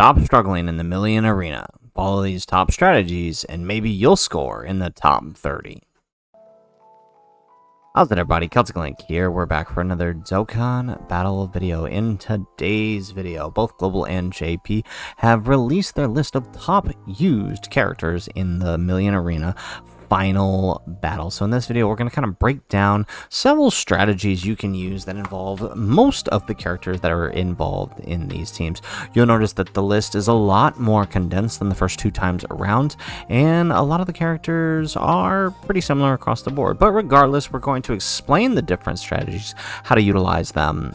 Stop struggling in the million arena. Follow these top strategies, and maybe you'll score in the top 30. How's it, everybody? Celtic Link here. We're back for another Dokkan Battle video. In today's video, both Global and JP have released their list of top used characters in the Million Arena final battle. So in this video, we're going to kind of break down several strategies you can use that involve most of the characters that are involved in these teams. You'll notice that the list is a lot more condensed than the first two times around, and a lot of the characters are pretty similar across the board. But regardless, we're going to explain the different strategies, how to utilize them,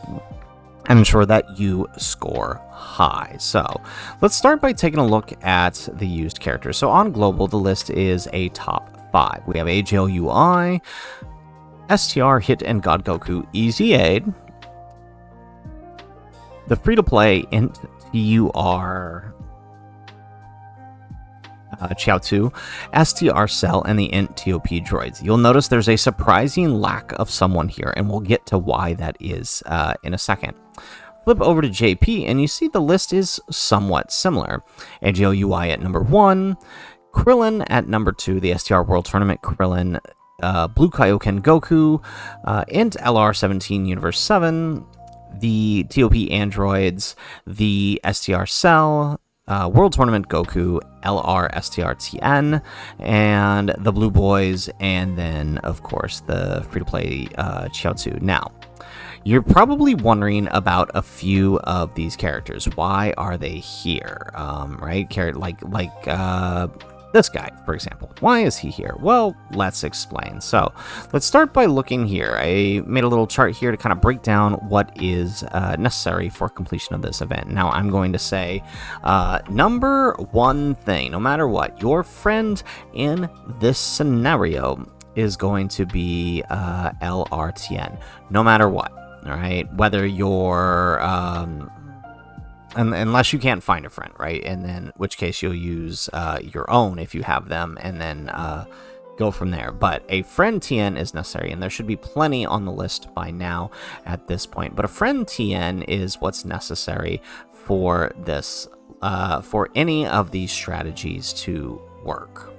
and ensure that you score high. So let's start by taking a look at the used characters. So on Global, the list is a top 5. We have AJOUI, STR, Hit, and God Goku, Easy Aid, the free-to-play Int TUR, Chiao2, STR Cell, and the Int TOP droids. You'll notice there's a surprising lack of someone here, and we'll get to why that is in a second. Flip over to JP, and you see the list is somewhat similar. AJOUI at number 1, Krillin at number 2, the STR World Tournament Krillin, Blue Kaioken Goku, Int LR17 Universe 7, the TOP androids, the STR Cell, World Tournament Goku, LR STR-TN, and the Blue Boys, and then, of course, the free-to-play Chiao2. Now, you're probably wondering about a few of these characters. Why are they here? Right? Like this guy, for example. Why is he here? Well, let's explain. So let's start by looking here. I made a little chart here to kind of break down what is necessary for completion of this event. Now, I'm going to say number one thing, no matter what, your friend in this scenario is going to be LRTN, no matter what. All right, whether you're unless you can't find a friend, right? And then, which case you'll use your own if you have them, and then go from there. But a friend TN is necessary, and there should be plenty on the list by now at this point. But a friend TN is what's necessary for this, for any of these strategies to work.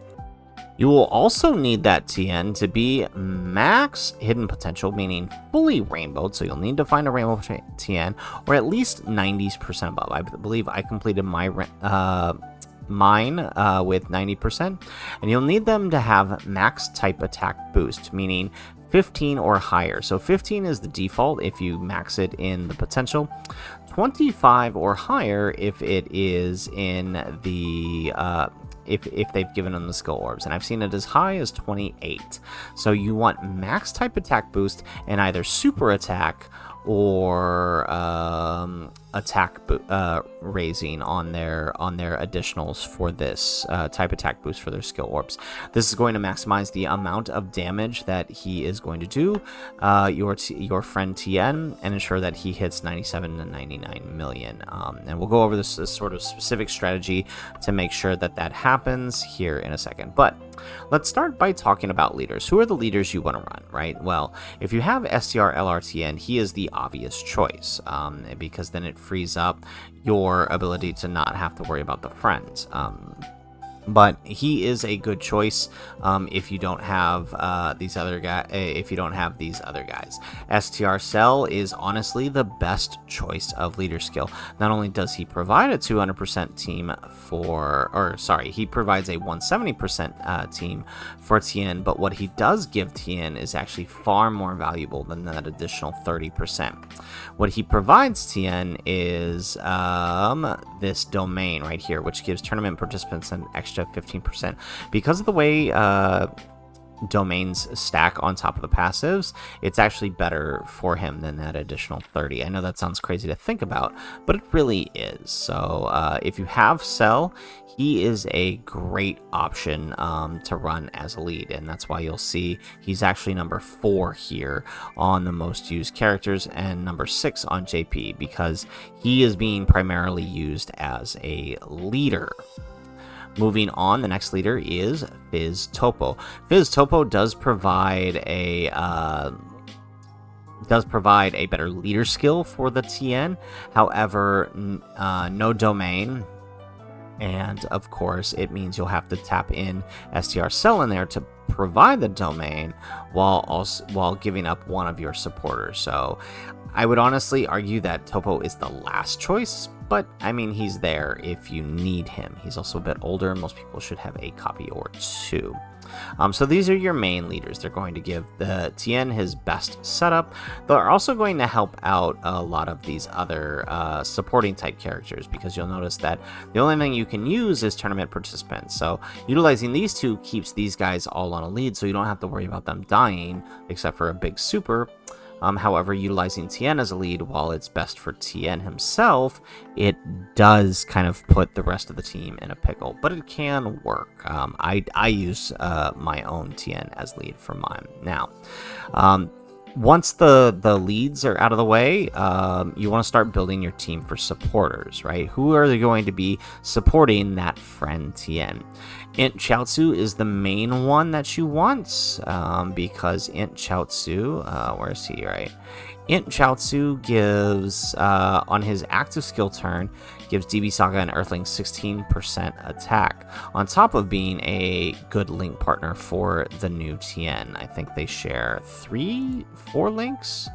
You will also need that TN to be max hidden potential, meaning fully rainbowed, so you'll need to find a rainbow TN, or at least 90% above. I believe I completed my mine with 90%, and you'll need them to have max type attack boost, meaning 15 or higher. So 15 is the default if you max it in the potential, 25 or higher if it is in the if they've given them the skill orbs, and I've seen it as high as 28. So you want max type attack boost and either super attack or attack raising on their additionals for this type attack boost for their skill orbs. This is going to maximize the amount of damage that he is going to do, your friend TN, and ensure that he hits 97 to 99 million. And we'll go over this sort of specific strategy to make sure that that happens here in a second. But let's start by talking about leaders. Who are the leaders you want to run, right? Well, if you have STR LRTN, he is the obvious choice, because then it frees up your ability to not have to worry about the friends. But he is a good choice if you don't have these other guys. STR Cell is honestly the best choice of leader skill. Not only does he provide a 200% team he provides a 170% team for TN, but what he does give TN is actually far more valuable than that additional 30%. What he provides TN is this domain right here, which gives tournament participants an extra 15%. Because of the way domains stack on top of the passives, it's actually better for him than that additional 30. I know that sounds crazy to think about, but it really is. So if you have Cell, he is a great option to run as a lead, and that's why you'll see he's actually number 4 here on the most used characters, and number 6 on JP, because he is being primarily used as a leader. Moving on, the next leader is Fizz Topo. Fizz Topo does provide a better leader skill for the TN. However, no domain And of course, it means you'll have to tap in STR Cell in there to provide the domain while giving up one of your supporters. So I would honestly argue that Topo is the last choice, but I mean, he's there if you need him. He's also a bit older. Most people should have a copy or two. So these are your main leaders. They're going to give the Tien his best setup. They're also going to help out a lot of these other supporting type characters, because you'll notice that the only thing you can use is tournament participants. So utilizing these two keeps these guys all on a lead, so you don't have to worry about them dying, except for a big super. However, utilizing Tien as a lead, while it's best for Tien himself, it does kind of put the rest of the team in a pickle, but it can work. I use my own Tien as lead for mine. Now, once the leads are out of the way, you want to start building your team for supporters, right? Who are they going to be supporting that friend Tien? Int Chaozu is the main one that you want, because Int Chaozu, where is he, right? Int Chaozu gives, on his active skill turn, gives DB Saga and Earthling 16% attack, on top of being a good link partner for the new Tien. I think they share 4 links?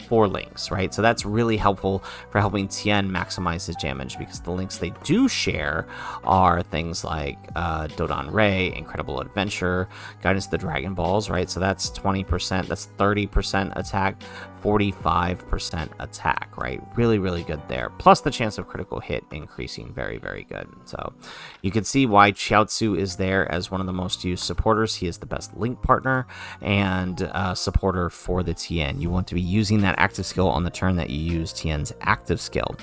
4 links, right? So that's really helpful for helping Tien maximize his damage, because the links they do share are things like Dodon Ray, Incredible Adventure, Guidance to the Dragon Balls, right? So that's 20%, that's 30% attack, 45% attack, right? Really, really good there. Plus the chance of critical hit increasing, very, very good. So you can see why Chaozu is there as one of the most used supporters. He is the best link partner and supporter for the Tien. You want to be using that active skill on the turn that you use Tien's active skill.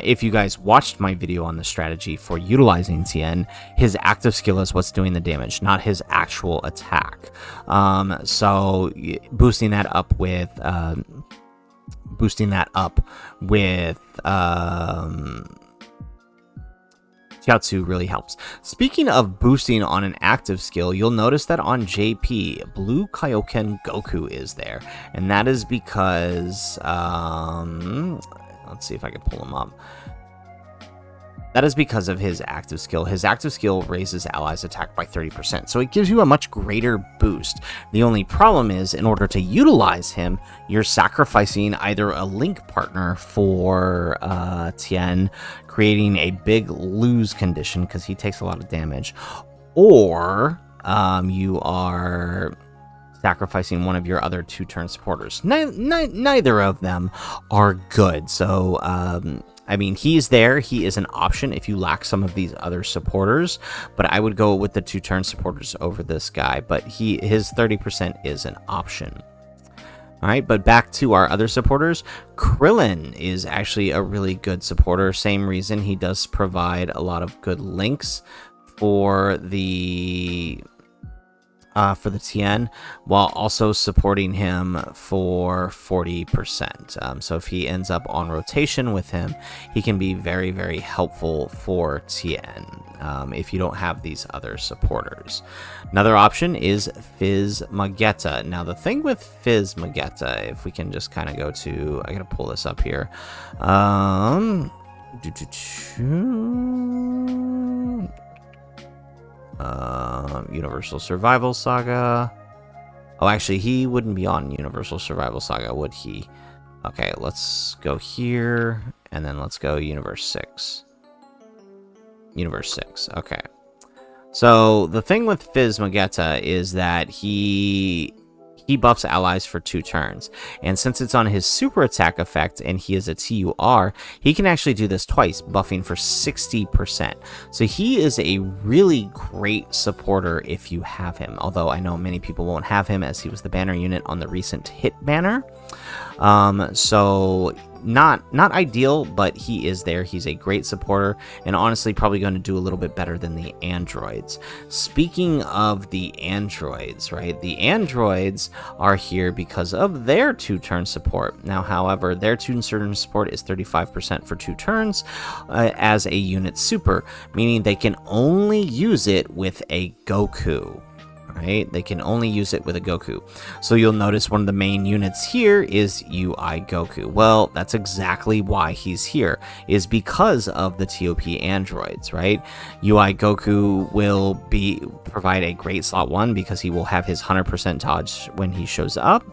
If you guys watched my video on the strategy for utilizing Tien, his active skill is what's doing the damage, not his actual attack. So boosting that up with Chiaotzu really helps. Speaking of boosting on an active skill, you'll notice that on JP, Blue Kaioken Goku is there, and that is because let's see if I can pull him up. That is because of his active skill. His active skill raises allies' attack by 30%, so it gives you a much greater boost. The only problem is, in order to utilize him, you're sacrificing either a link partner for Tien, creating a big lose condition because he takes a lot of damage, or you are sacrificing one of your other 2-turn supporters. Neither of them are good, so I mean, he's there. He is an option if you lack some of these other supporters, but I would go with the 2-turn supporters over this guy, but his 30% is an option. All right, but back to our other supporters. Krillin is actually a really good supporter. Same reason, he does provide a lot of good links for the Tien, while also supporting him for 40%. So if he ends up on rotation with him, he can be very, very helpful for Tien if you don't have these other supporters. Another option is Fizz Magetta. Now, the thing with Fizz Magetta, if we can just kind of go to, I gotta pull this up here. Universal Survival Saga. Oh, actually, he wouldn't be on Universal Survival Saga, would he? Okay, let's go here, and then let's go Universe 6. Universe 6, okay. So, the thing with Fizz Magetta is that he buffs allies for 2 turns, and since it's on his super attack effect and he is a TUR, he can actually do this twice, buffing for 60%. So he is a really great supporter if you have him, although I know many people won't have him as he was the banner unit on the recent hit banner. So not ideal, but he is there. He's a great supporter, and honestly probably going to do a little bit better than the androids. Speaking of the androids, right? The androids are here because of their 2-turn support. Now, however, their 2-turn support is 35% for 2 turns as a unit super, meaning they can only use it with a Goku. right? They can only use it with a Goku. So you'll notice one of the main units here is UI Goku. Well, that's exactly why he's here, is because of the TOP androids, right? UI Goku will provide a great slot 1 because he will have his 100% dodge when he shows up,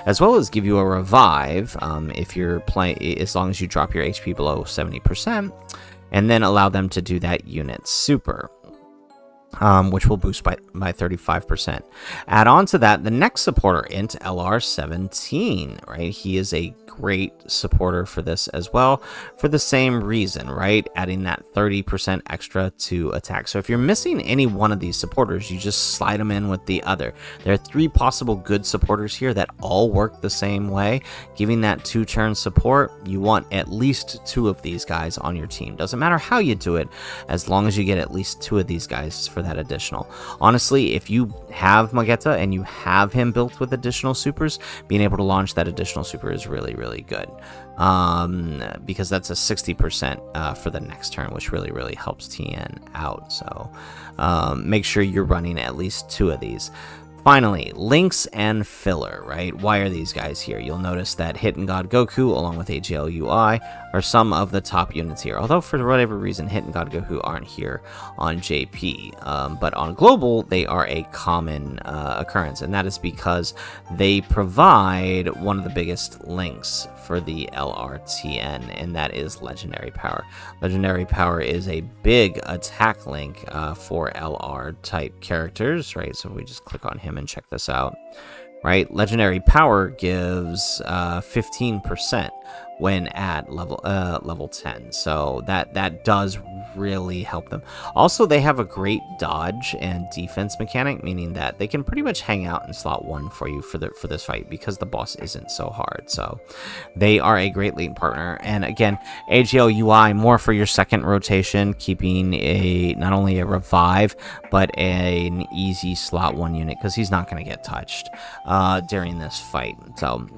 as well as give you a revive if you're playing, as long as you drop your HP below 70%, and then allow them to do that unit super. Which will boost by 35%. Add on to that, the next supporter, Int LR17, right? He is a great supporter for this as well, for the same reason, right? Adding that 30% extra to attack. So if you're missing any one of these supporters, you just slide them in with the other. There are 3 possible good supporters here that all work the same way. Giving that 2-turn support, you want at least 2 of these guys on your team. Doesn't matter how you do it, as long as you get at least 2 of these guys for that additional. Honestly, if you have Magetta and you have him built with additional supers, being able to launch that additional super is really good, because that's a 60% for the next turn, which really helps TN out. So make sure you're running at least 2 of these. Finally, links and filler, right? Why are these guys here? You'll notice that Hidden God Goku, along with AGL UI, are some of the top units here. Although, for whatever reason, Hidden God Goku aren't here on JP. But on Global, they are a common occurrence. And that is because they provide one of the biggest links for the LRTN, and that is Legendary Power. Legendary Power is a big attack link for LR type characters, right? So if we just click on him and check this out, right? Legendary Power gives 15% when at level 10, so that does really help them. Also, they have a great dodge and defense mechanic, meaning that they can pretty much hang out in slot 1 for you for this fight because the boss isn't so hard. So they are a great link partner. And again, AGL UI more for your second rotation, keeping not only a revive but an easy slot 1 unit, because he's not going to get touched during this fight. So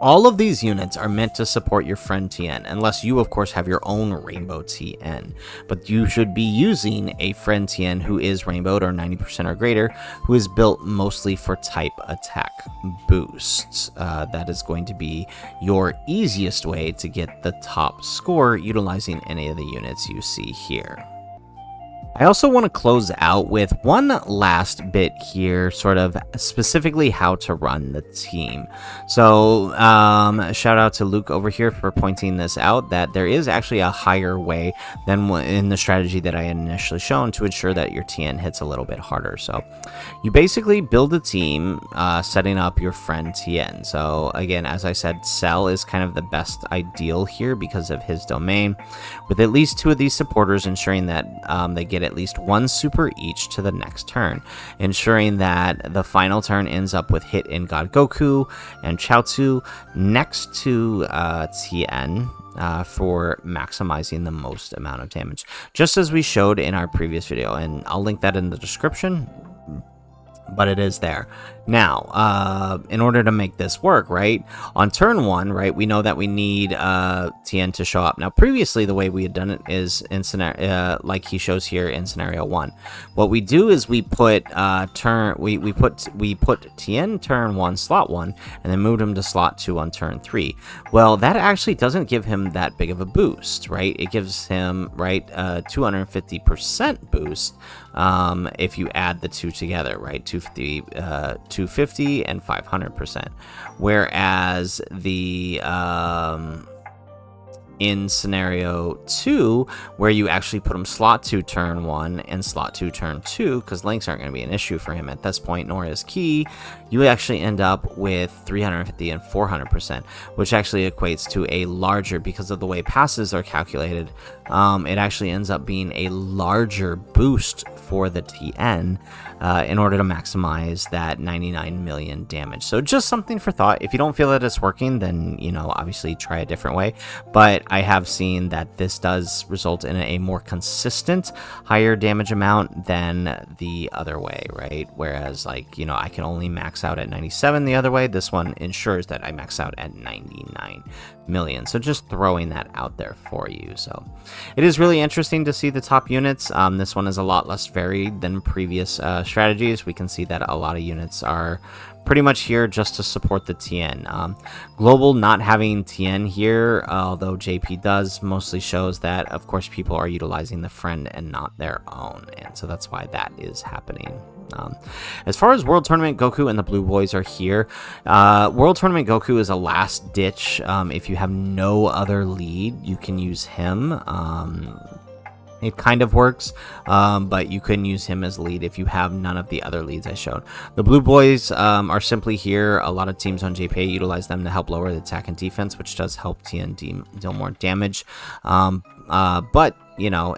all of these units are meant to support your friend TN, unless you, of course, have your own Rainbow TN. But you should be using a friend TN who is rainbowed or 90% or greater, who is built mostly for type attack boosts. That is going to be your easiest way to get the top score utilizing any of the units you see here. I also want to close out with one last bit here, sort of specifically how to run the team. So shout out to Luke over here for pointing this out, that there is actually a higher way than in the strategy that I initially shown to ensure that your TN hits a little bit harder. So you basically build a team setting up your friend TN. So again, as I said, Cell is kind of the best ideal here because of his domain, with at least 2 of these supporters, ensuring that they get at least 1 super each to the next turn, ensuring that the final turn ends up with Hit in God Goku and Chaozu next to TN for maximizing the most amount of damage, just as we showed in our previous video, and I'll link that in the description, but it is there. Now, in order to make this work, right, on turn 1, right, we know that we need TN to show up. Now, previously, the way we had done it is in scenario, like he shows here in scenario 1. What we do is we put we put TN turn 1 slot 1, and then moved him to slot 2 on turn 3. Well, that actually doesn't give him that big of a boost, right? It gives him 250% boost if you add the 2 together, right? 250 and 500%, whereas the in scenario 2, where you actually put him slot 2 turn 1 and slot 2 turn 2, because links aren't going to be an issue for him at this point, nor is key, you actually end up with 350 and 400%, which actually equates to a larger, because of the way passes are calculated, it actually ends up being a larger boost for the TN in order to maximize that 99 million damage. So just something for thought. If you don't feel that it's working, then, you know, obviously try a different way. But I have seen that this does result in a more consistent higher damage amount than the other way, right? Whereas, like, you know, I can only max out at 97 the other way. This one ensures that I max out at 99 million. So just throwing that out there for you. So it is really interesting to see the top units. This one is a lot less varied than previous strategies. We can see that a lot of units are pretty much here just to support the TN. Global not having TN here, although JP does, mostly shows that, of course, people are utilizing the friend and not their own, and so that's why that is happening. As far as World Tournament, Goku and the Blue Boys are here. World Tournament Goku is a last ditch. If you have no other lead, you can use him. It kind of works, but you couldn't use him as lead if you have none of the other leads I showed. The Blue Boys are simply here. A lot of teams on JPA utilize them to help lower the attack and defense, which does help TN deal more damage. But, you know,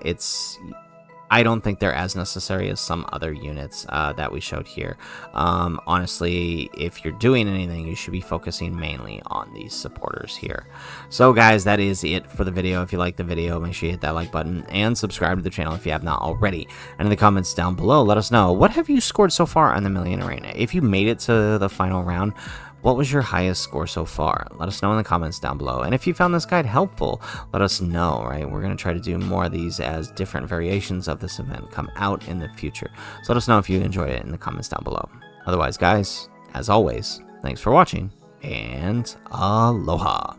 I don't think they're as necessary as some other units that we showed here. Honestly, if you're doing anything, you should be focusing mainly on these supporters here. So guys, that is it for the video. If you like the video, make sure you hit that like button and subscribe to the channel if you have not already. And in the comments down below, let us know, what have you scored so far on the Million Arena? If you made it to the final round, what was your highest score so far? Let us know in the comments down below. And if you found this guide helpful, let us know, right? We're going to try to do more of these as different variations of this event come out in the future. So let us know if you enjoyed it in the comments down below. Otherwise, guys, as always, thanks for watching, and aloha.